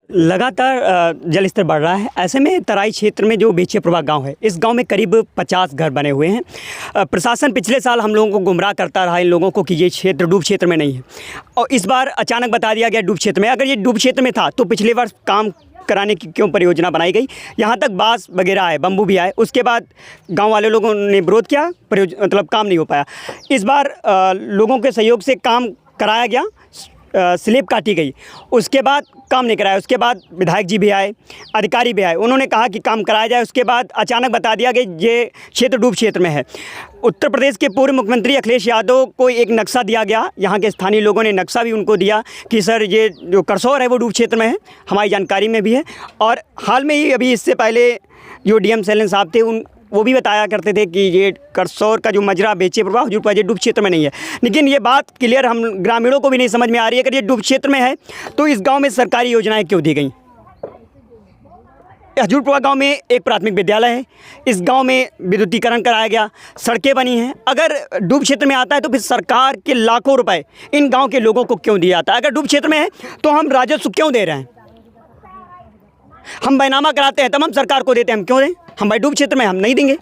लगातार जल स्तर बढ़ रहा है। ऐसे में तराई क्षेत्र में जो बेचे प्रभा गांव है, इस गांव में करीब 50 घर बने हुए हैं। प्रशासन पिछले साल हम लोगों को गुमराह करता रहा इन लोगों को कि ये क्षेत्र डूब क्षेत्र में नहीं है, और इस बार अचानक बता दिया गया डूब क्षेत्र में। अगर ये डूब क्षेत्र में था तो पिछले वर्ष काम कराने की क्यों परियोजना बनाई गई? यहाँ तक बांस वगैरह आए, बम्बू भी आए, उसके बाद गांव वाले लोगों ने विरोध किया, मतलब काम नहीं हो पाया। इस बार लोगों के सहयोग से काम कराया गया, स्लिप काटी गई, उसके बाद काम नहीं कराया। उसके बाद विधायक जी भी आए, अधिकारी भी आए, उन्होंने कहा कि काम कराया जाए। उसके बाद अचानक बता दिया कि ये क्षेत्र डूब क्षेत्र में है। उत्तर प्रदेश के पूर्व मुख्यमंत्री अखिलेश यादव को एक नक्शा दिया गया, यहाँ के स्थानीय लोगों ने नक्शा भी उनको दिया कि सर ये जो करसौर है वो डूब क्षेत्र में है, हमारी जानकारी में भी है। और हाल में ही अभी इससे पहले जो डीएम सैलन साहब थे वो भी बताया करते थे कि ये करसौर का जो मजरा बेचे प्रभा ये डूब क्षेत्र में नहीं है। लेकिन ये बात क्लियर हम ग्रामीणों को भी नहीं समझ में आ रही है। अगर ये डूब क्षेत्र में है तो इस गांव में सरकारी योजनाएं क्यों दी गई? हजूरपुरा गांव में एक प्राथमिक विद्यालय है, इस गांव में विद्युतीकरण कराया गया, सड़कें बनी हैं। अगर डूब क्षेत्र में आता है तो फिर सरकार के लाखों रुपए इन गाँव के लोगों को क्यों दिया जाता है? अगर डूब क्षेत्र में है तो हम राजस्व क्यों दे रहे हैं? हम बैनामा कराते हैं तब हम सरकार को देते हैं, हम क्यों दें? हम भाई डूब क्षेत्र में हम नहीं देंगे।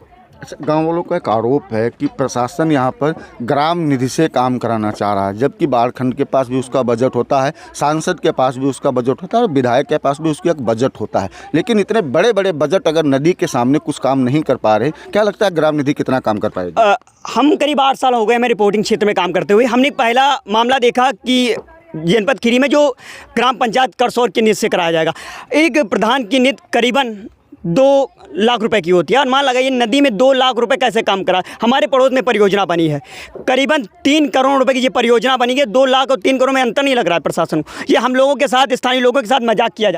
गांव वालों का एक आरोप है कि प्रशासन यहाँ पर ग्राम निधि से काम कराना चाह रहा है, जबकि बाढ़खंड के पास भी उसका बजट होता है, सांसद के पास भी उसका बजट होता है और विधायक के पास भी उसका एक बजट होता है। लेकिन इतने बड़े बड़े बजट अगर नदी के सामने कुछ काम नहीं कर पा रहे, क्या लगता है ग्राम निधि कितना काम कर पाएगी? हम करीब 8 साल हो गए हमें रिपोर्टिंग क्षेत्र में काम करते हुए। हमने पहला मामला देखा कि जनपद खीरी में जो ग्राम पंचायत करसौर की नीति से कराया जाएगा, एक प्रधान की नीति करीबन 2 लाख रुपए की होती है। और मान लगाइए नदी में 2 लाख रुपए कैसे काम करा? हमारे पड़ोस में परियोजना बनी है, करीबन 3 करोड़ रुपए की ये परियोजना बनी है। 2 लाख और 3 करोड़ में अंतर नहीं लग रहा है प्रशासन को। ये हम लोगों के साथ, स्थानीय लोगों के साथ मजाक किया जा